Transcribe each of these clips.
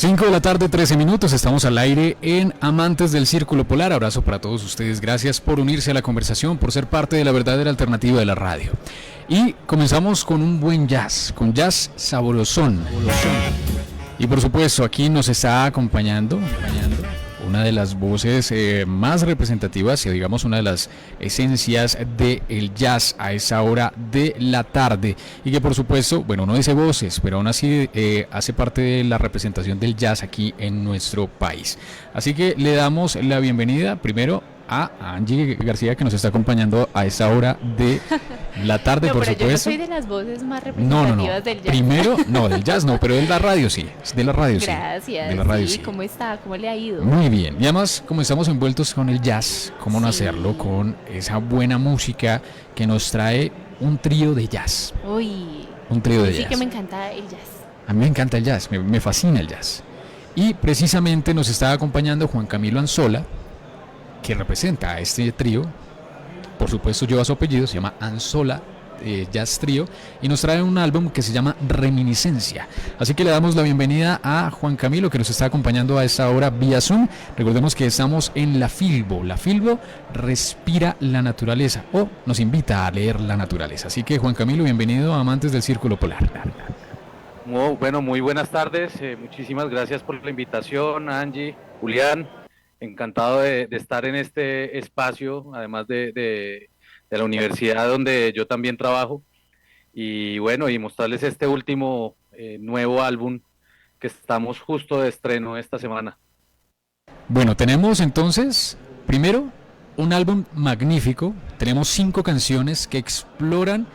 5 de la tarde, 13 minutos, estamos al aire en Amantes del Círculo Polar. Abrazo para todos ustedes, gracias por unirse a la conversación, por ser parte de la verdadera alternativa de la radio. Y comenzamos con un buen jazz, con jazz sabrosón. Y por supuesto, aquí nos está acompañando una de las voces más representativas y digamos una de las esencias del jazz a esa hora de la tarde, y que por supuesto, bueno, no dice voces, pero aún así hace parte de la representación del jazz aquí en nuestro país. Así que le damos la bienvenida primero a Angie García, que nos está acompañando a esa hora de la tarde, no, por pero supuesto. Yo no soy de las voces más representativas del jazz. Primero, no, del jazz no, pero de la radio sí. De la radio sí. Gracias. De la radio sí. ¿Cómo está? ¿Cómo le ha ido? Muy bien. Y además, como estamos envueltos con el jazz, ¿cómo no hacerlo con esa buena música que nos trae un trío de jazz? Uy. Un trío de jazz. Sí que me encanta el jazz. A mí me encanta el jazz, me fascina el jazz. Y precisamente nos está acompañando Juan Camilo Anzola, que representa a este trío. Por supuesto lleva su apellido, se llama Anzola Jazz Trío, y nos trae un álbum que se llama Reminiscencia. Así que le damos la bienvenida a Juan Camilo, que nos está acompañando a esta hora vía Zoom. Recordemos que estamos en La Filbo. La Filbo respira la naturaleza, o nos invita a leer la naturaleza. Así que Juan Camilo, bienvenido a Amantes del Círculo Polar. Muy buenas tardes, muchísimas gracias por la invitación, Angie, Julián. Encantado de estar en este espacio, además de la universidad donde yo también trabajo, y bueno, y mostrarles este último nuevo álbum que estamos justo de estreno esta semana. Bueno, tenemos entonces, primero, un álbum magnífico. Tenemos 5 canciones que exploran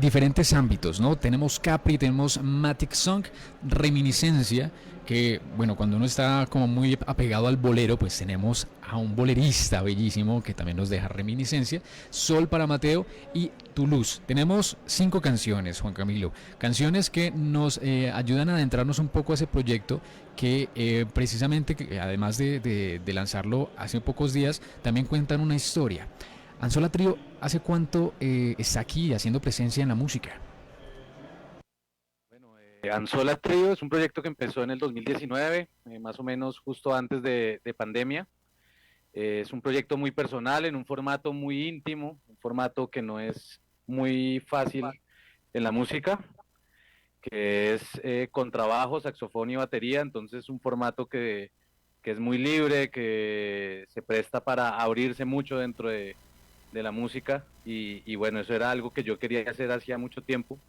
diferentes ámbitos, ¿no? Tenemos Capri, tenemos Matic Song, Reminiscencia, que bueno, cuando uno está como muy apegado al bolero, pues tenemos a un bolerista bellísimo que también nos deja Reminiscencia, Sol para Mateo y Tu Luz. Tenemos 5 canciones, Juan Camilo, canciones que nos ayudan a adentrarnos un poco a ese proyecto que precisamente, además de lanzarlo hace pocos días, también cuentan una historia. Anzola Trío, ¿hace cuánto está aquí haciendo presencia en la música? Bueno, Anzola Trío es un proyecto que empezó en el 2019, más o menos justo antes de pandemia. Es un proyecto muy personal, en un formato muy íntimo, un formato que no es muy fácil en la música, que es contrabajo, saxofón y batería. Entonces es un formato que es muy libre, que se presta para abrirse mucho dentro de la música, y bueno, eso era algo que yo quería hacer hacía mucho tiempo,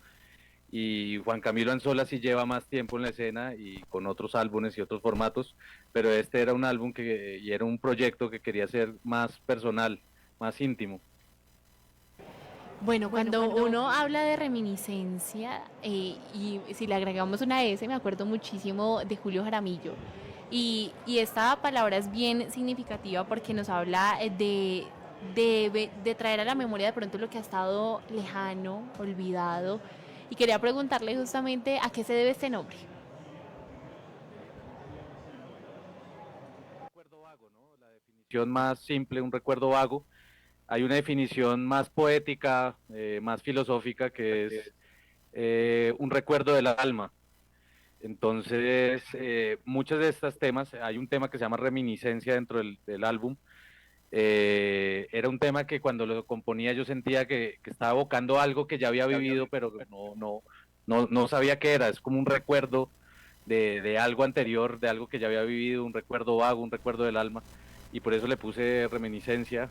y Juan Camilo Anzola sí lleva más tiempo en la escena y con otros álbumes y otros formatos, pero este era un álbum y era un proyecto que quería ser más personal, más íntimo. Bueno, cuando uno habla de reminiscencia, y si le agregamos una S, me acuerdo muchísimo de Julio Jaramillo, y esta palabra es bien significativa porque nos habla de traer a la memoria de pronto lo que ha estado lejano, olvidado, y quería preguntarle justamente a qué se debe este nombre. Un recuerdo vago, ¿no? La definición más simple, un recuerdo vago. Hay una definición más poética, más filosófica, que es un recuerdo del alma. Entonces, muchos de estos temas, hay un tema que se llama Reminiscencia dentro del álbum. Era un tema que cuando lo componía yo sentía que estaba evocando algo que ya había vivido, pero no sabía qué era. Es como un recuerdo de algo anterior, de algo que ya había vivido, un recuerdo vago, un recuerdo del alma, y por eso le puse Reminiscencia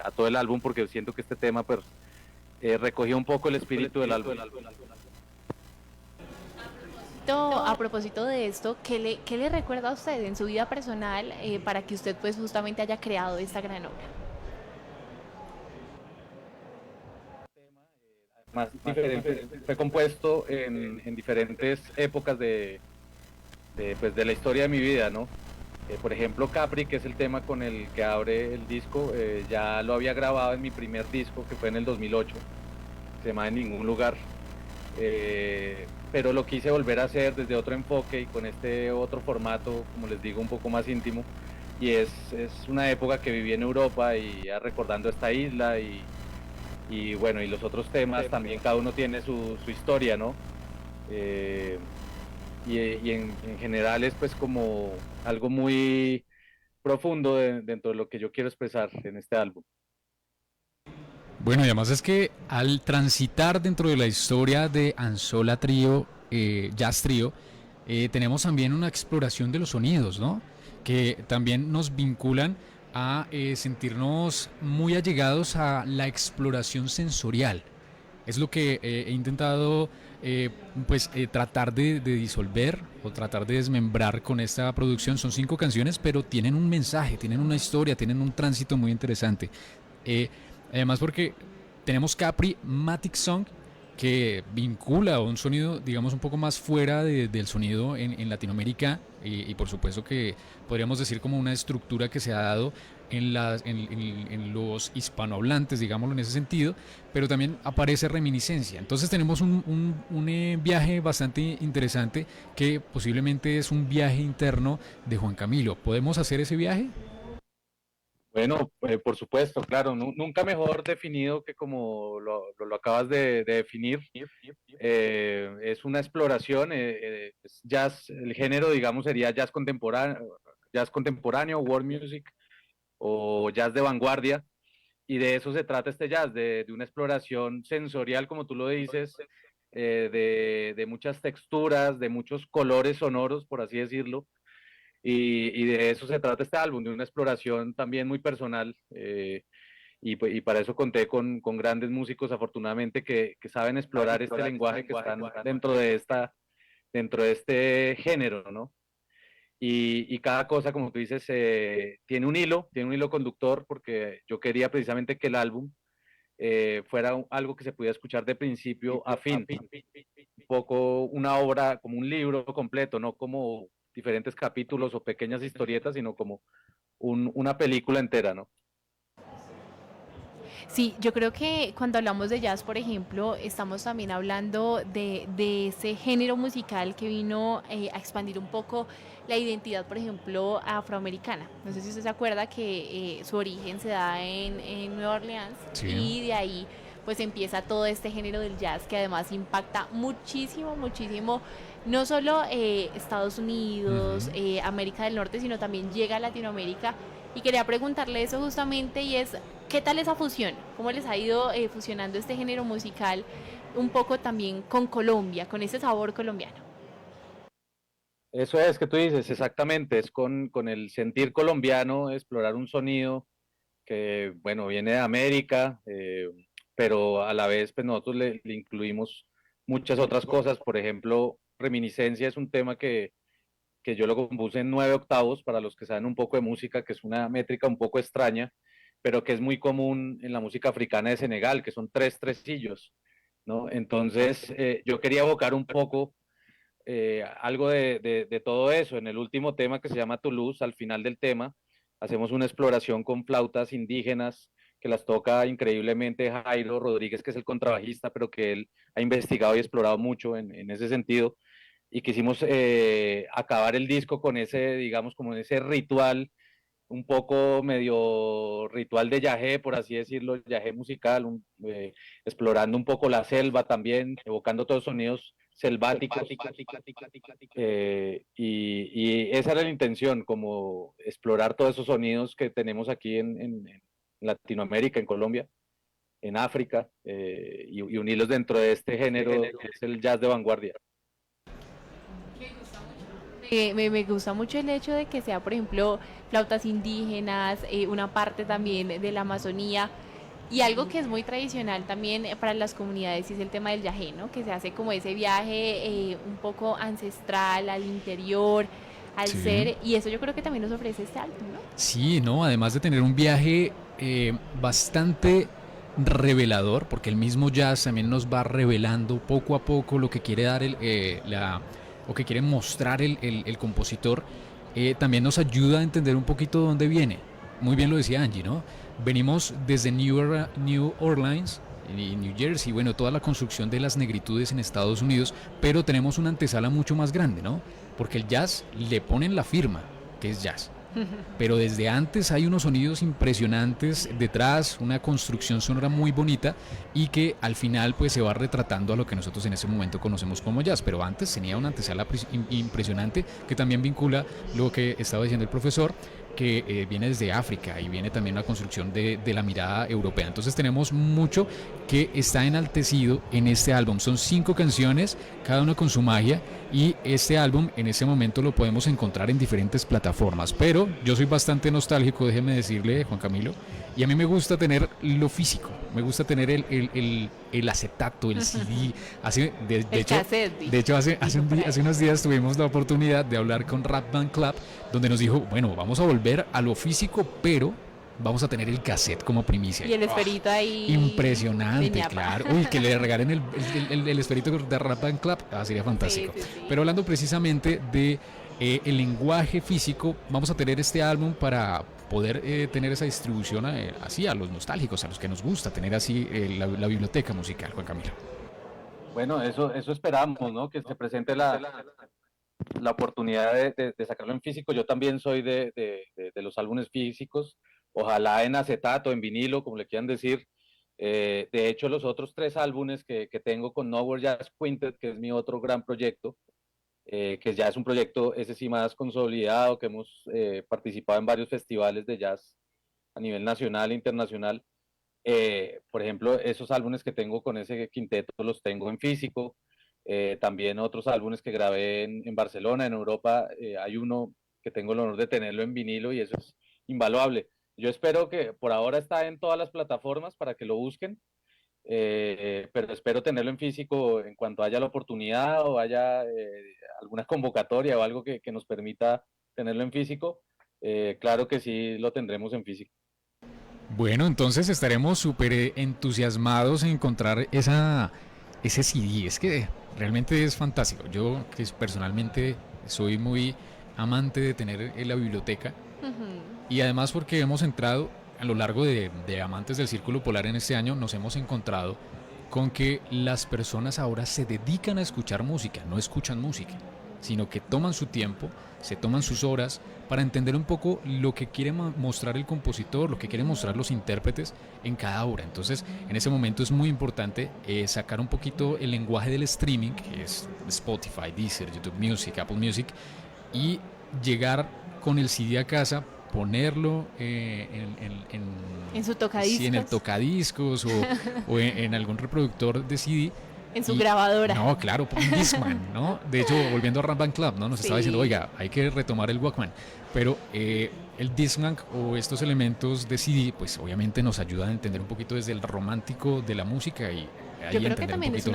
a todo el álbum, porque siento que este tema pues, recogía un poco el espíritu del álbum. A propósito de esto, ¿qué le recuerda a usted en su vida personal para que usted pues justamente haya creado esta gran obra? Más diferente, fue compuesto en diferentes épocas pues, de la historia de mi vida, ¿no? Por ejemplo, Capri, que es el tema con el que abre el disco, ya lo había grabado en mi primer disco, que fue en el 2008, se llama En Ningún Lugar. Pero lo quise volver a hacer desde otro enfoque y con este otro formato, como les digo, un poco más íntimo, y es una época que viví en Europa y ya recordando esta isla, y bueno, y los otros temas también, cada uno tiene su historia, ¿no? y en general es pues como algo muy profundo dentro de lo que yo quiero expresar en este álbum. Bueno, y además es que al transitar dentro de la historia de Ansola Trío, Jazz Trío, tenemos también una exploración de los sonidos, ¿no? Que también nos vinculan a sentirnos muy allegados a la exploración sensorial. Es lo que he intentado tratar de disolver o tratar de desmembrar con esta producción. Son 5 canciones, pero tienen un mensaje, tienen una historia, tienen un tránsito muy interesante. Eh, Además porque tenemos Capri Matic Song, que vincula un sonido, digamos, un poco más fuera del sonido en Latinoamérica, y por supuesto que podríamos decir como una estructura que se ha dado en los hispanohablantes, digámoslo en ese sentido, pero también aparece reminiscencia. Entonces tenemos un viaje bastante interesante que posiblemente es un viaje interno de Juan Camilo. ¿Podemos hacer ese viaje? Bueno, por supuesto, claro, nunca mejor definido que como lo acabas de definir. Es una exploración, es jazz, el género, digamos, sería jazz contemporáneo, world music o jazz de vanguardia, y de eso se trata este jazz, de una exploración sensorial, como tú lo dices, de muchas texturas, de muchos colores sonoros, por así decirlo, y de eso se trata este álbum, de una exploración también muy personal. Y para eso conté con grandes músicos, afortunadamente, que saben explorar este lenguaje, que están dentro de este género, ¿no? Y cada cosa, como tú dices, tiene un hilo conductor, porque yo quería precisamente que el álbum fuera algo que se pudiera escuchar de principio a fin, un poco una obra, como un libro completo, no como diferentes capítulos o pequeñas historietas, sino como una película entera, ¿no? Sí, yo creo que cuando hablamos de jazz, por ejemplo, estamos también hablando de ese género musical que vino a expandir un poco la identidad, por ejemplo, afroamericana. No sé si usted se acuerda que su origen se da en Nueva Orleans, Sí. y de ahí pues empieza todo este género del jazz que además impacta muchísimo, muchísimo, no solo Estados Unidos, Ujú. América del Norte, sino también llega a Latinoamérica. Y quería preguntarle eso justamente, y es, ¿qué tal esa fusión? ¿Cómo les ha ido fusionando este género musical un poco también con Colombia, con ese sabor colombiano? Eso es que tú dices, exactamente, es con el sentir colombiano, explorar un sonido que, bueno, viene de América, pero a la vez, pues nosotros le incluimos muchas otras cosas. Por ejemplo, Reminiscencia es un tema que yo lo compuse en 9 octavos, para los que saben un poco de música, que es una métrica un poco extraña, pero que es muy común en la música africana de Senegal, que son tres tresillos, ¿no? Entonces, yo quería evocar un poco algo de todo eso. En el último tema, que se llama Toulouse, al final del tema, hacemos una exploración con flautas indígenas que las toca increíblemente Jairo Rodríguez, que es el contrabajista, pero que él ha investigado y explorado mucho en ese sentido. Y quisimos acabar el disco con ese, digamos, como ese ritual, un poco medio ritual de yagé, por así decirlo, yagé musical, explorando un poco la selva también, evocando todos los sonidos selváticos. Y esa era la intención, como explorar todos esos sonidos que tenemos aquí en Latinoamérica, en Colombia, en África, y unirlos dentro de este género que es el jazz de vanguardia. Me gusta mucho el hecho de que sea, por ejemplo, flautas indígenas, una parte también de la Amazonía, y algo que es muy tradicional también para las comunidades, y es el tema del yagé, ¿no? Que se hace como ese viaje un poco ancestral al interior, al Sí. ser, y eso yo creo que también nos ofrece este álbum, ¿no? Sí, ¿no? Además de tener un viaje bastante revelador, porque el mismo jazz también nos va revelando poco a poco lo que quiere dar o que quiere mostrar el compositor. También nos ayuda a entender un poquito dónde viene. Muy bien lo decía Angie, ¿no? Venimos desde New Orleans y New Jersey, bueno, toda la construcción de las negritudes en Estados Unidos, pero tenemos una antesala mucho más grande, ¿no? Porque el jazz le ponen la firma, que es jazz. pero desde antes hay unos sonidos impresionantes detrás, una construcción sonora muy bonita y que al final pues se va retratando a lo que nosotros en ese momento conocemos como jazz, pero antes tenía una antesala impresionante que también vincula lo que estaba diciendo el profesor, que viene desde África y viene también una construcción de la mirada europea. Entonces tenemos mucho que está enaltecido en este álbum. Son 5 canciones, cada una con su magia, y este álbum en este momento lo podemos encontrar en diferentes plataformas. Pero yo soy bastante nostálgico, déjeme decirle, Juan Camilo, y a mí me gusta tener lo físico, me gusta tener el acetato, el CD. De hecho, hace unos días tuvimos la oportunidad de hablar con Rap Band Club, donde nos dijo, bueno, vamos a volver a lo físico, pero vamos a tener el cassette como primicia. Y el esferito ahí. Impresionante, claro. Uy, que le regalen el esferito de Rap Band Club, sería fantástico. Sí. Pero hablando precisamente de el lenguaje físico, vamos a tener este álbum para poder tener esa distribución así a los nostálgicos, a los que nos gusta tener así la biblioteca musical, Juan Camilo. Bueno, eso esperamos, ¿no? Que se presente la oportunidad de sacarlo en físico. Yo también soy de los álbumes físicos, ojalá en acetato, en vinilo, como le quieran decir. De hecho, los otros 3 álbumes que tengo con Nowhere Jazz Quintet, que es mi otro gran proyecto, que ya es un proyecto, ese sí más consolidado, que hemos participado en varios festivales de jazz a nivel nacional e internacional. Por ejemplo, esos álbumes que tengo con ese quinteto los tengo en físico. También otros álbumes que grabé en Barcelona, en Europa, hay uno que tengo el honor de tenerlo en vinilo y eso es invaluable. Yo espero que por ahora está en todas las plataformas para que lo busquen, pero espero tenerlo en físico en cuanto haya la oportunidad o haya alguna convocatoria o algo que nos permita tenerlo en físico. Claro que sí lo tendremos en físico. Bueno, entonces estaremos súper entusiasmados en encontrar ese CD. Es que realmente es fantástico. Yo que personalmente soy muy amante de tener en la biblioteca, y además porque hemos entrado a lo largo de Amantes del Círculo Polar en este año, nos hemos encontrado con que las personas ahora se dedican a escuchar música, no escuchan música, sino que toman su tiempo, se toman sus horas para entender un poco lo que quiere mostrar el compositor, lo que quieren mostrar los intérpretes en cada obra. Entonces, en ese momento es muy importante sacar un poquito el lenguaje del streaming, que es Spotify, Deezer, YouTube Music, Apple Music, y llegar con el CD a casa, ponerlo en su tocadiscos, sí, en el tocadiscos o en algún reproductor de CD. En su grabadora. No, claro, un Discman, ¿no? De hecho, volviendo a Rap Band Club, ¿no? Nos estaba diciendo, oiga, hay que retomar el Walkman. Pero el Discman o estos elementos de CD, pues obviamente nos ayudan a entender un poquito desde el romántico de la música y ahí entender un poquito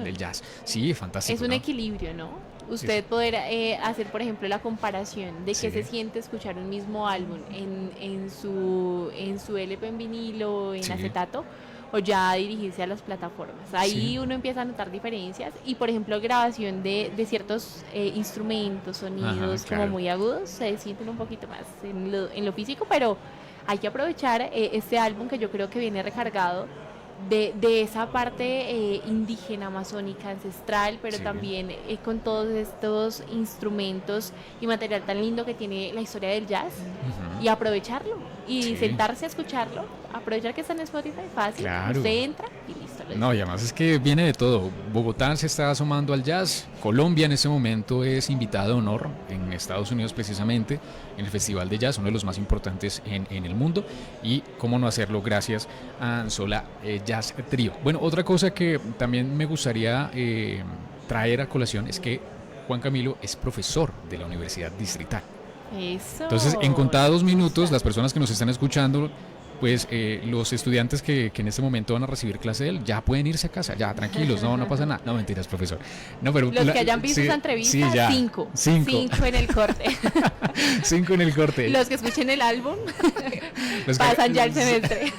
del jazz. Sí, fantástico. Es un equilibrio, ¿no? Usted poder hacer, por ejemplo, la comparación de qué se siente escuchar un mismo álbum en su LP en vinilo, en acetato, o ya dirigirse a las plataformas. Ahí uno empieza a notar diferencias y, por ejemplo, grabación de ciertos instrumentos, sonidos como muy agudos, se sienten un poquito más en lo físico, pero hay que aprovechar este álbum que yo creo que viene recargado de esa parte indígena, amazónica, ancestral, pero también con todos estos instrumentos y material tan lindo que tiene la historia del jazz, y aprovecharlo y sentarse a escucharlo, aprovechar que está en Spotify, fácil, usted entra y listo. No, y además es que viene de todo. Bogotá se está asomando al jazz, Colombia en ese momento es invitada de honor en Estados Unidos precisamente, en el Festival de Jazz, uno de los más importantes en el mundo, y cómo no hacerlo gracias a Ansola Jazz Trio. Bueno, otra cosa que también me gustaría traer a colación es que Juan Camilo es profesor de la Universidad Distrital. Eso. Entonces, en contados minutos, las personas que nos están escuchando, pues los estudiantes que en este momento van a recibir clase de él ya pueden irse a casa, ya tranquilos, no pasa nada. No, mentiras, profesor. No, pero los que hayan visto esa entrevista, 5 en el corte. 5 en el corte. Los que escuchen el álbum Los Pasan ya el semestre.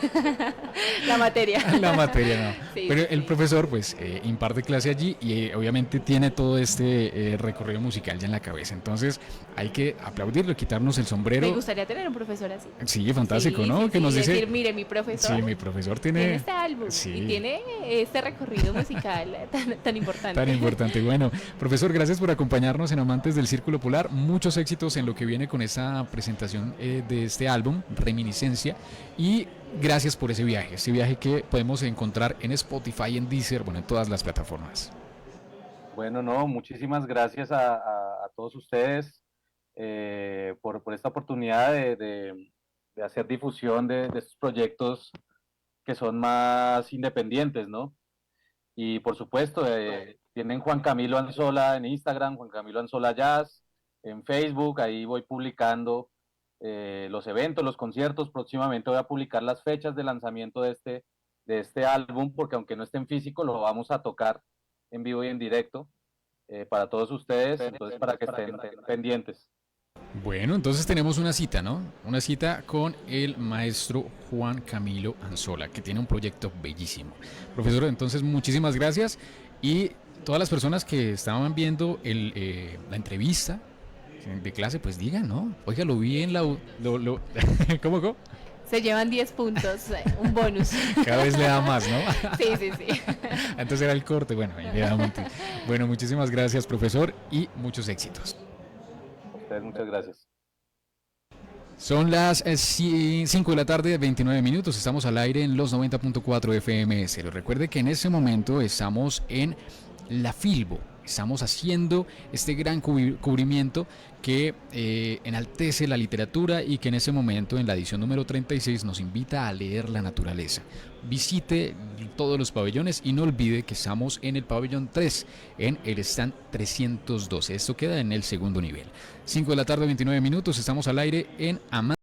La materia. La materia no. Sí, Pero sí, el sí. profesor pues imparte clase allí y obviamente tiene todo este recorrido musical ya en la cabeza. Entonces hay que aplaudirlo, quitarnos el Me sombrero. gustaría tener un profesor así. Sí, fantástico, Sí, ¿no? sí, Que sí, nos dice, decir, mire, mi profesor sí, mi profesor tiene tiene este álbum sí. y tiene este recorrido musical tan importante. Tan importante. Bueno, profesor, gracias por acompañarnos en Amantes del Círculo Polar. Muchos éxitos en lo que viene con esta presentación de este álbum, Reminiscencia. Y gracias por ese viaje que podemos encontrar en Spotify, en Deezer, bueno, en todas las plataformas. Bueno, no, muchísimas gracias a todos ustedes por esta oportunidad de hacer difusión de estos proyectos que son más independientes, ¿no? Y por supuesto, tienen Juan Camilo Anzola en Instagram, Juan Camilo Anzola Jazz, en Facebook, ahí voy publicando los eventos, los conciertos. Próximamente voy a publicar las fechas de lanzamiento de este álbum, porque aunque no esté en físico, lo vamos a tocar en vivo y en directo para todos ustedes, entonces para que estén pendientes. Bueno, entonces tenemos una cita, ¿no? Una cita con el maestro Juan Camilo Anzola, que tiene un proyecto bellísimo. Profesor, entonces muchísimas gracias y todas las personas que estaban viendo la entrevista de clase, pues digan, ¿no? Oiga, lo vi en ¿Cómo? Se llevan 10 puntos, un bonus. Cada vez le da más, ¿no? Sí, sí, sí. Entonces era el corte, bueno, inmediatamente. Bueno, muchísimas gracias, profesor, y muchos éxitos. A ustedes muchas gracias. Son las 5 de la tarde, 29 minutos. Estamos al aire en los 90.4 FMS. Recuerde que en ese momento estamos en la Filbo. Estamos haciendo este gran cubrimiento que enaltece la literatura y que en ese momento, en la edición número 36, nos invita a leer la naturaleza. Visite todos los pabellones y no olvide que estamos en el pabellón 3, en el stand 312. Esto queda en el segundo nivel. 5 de la tarde, 29 minutos. Estamos al aire en Amantes.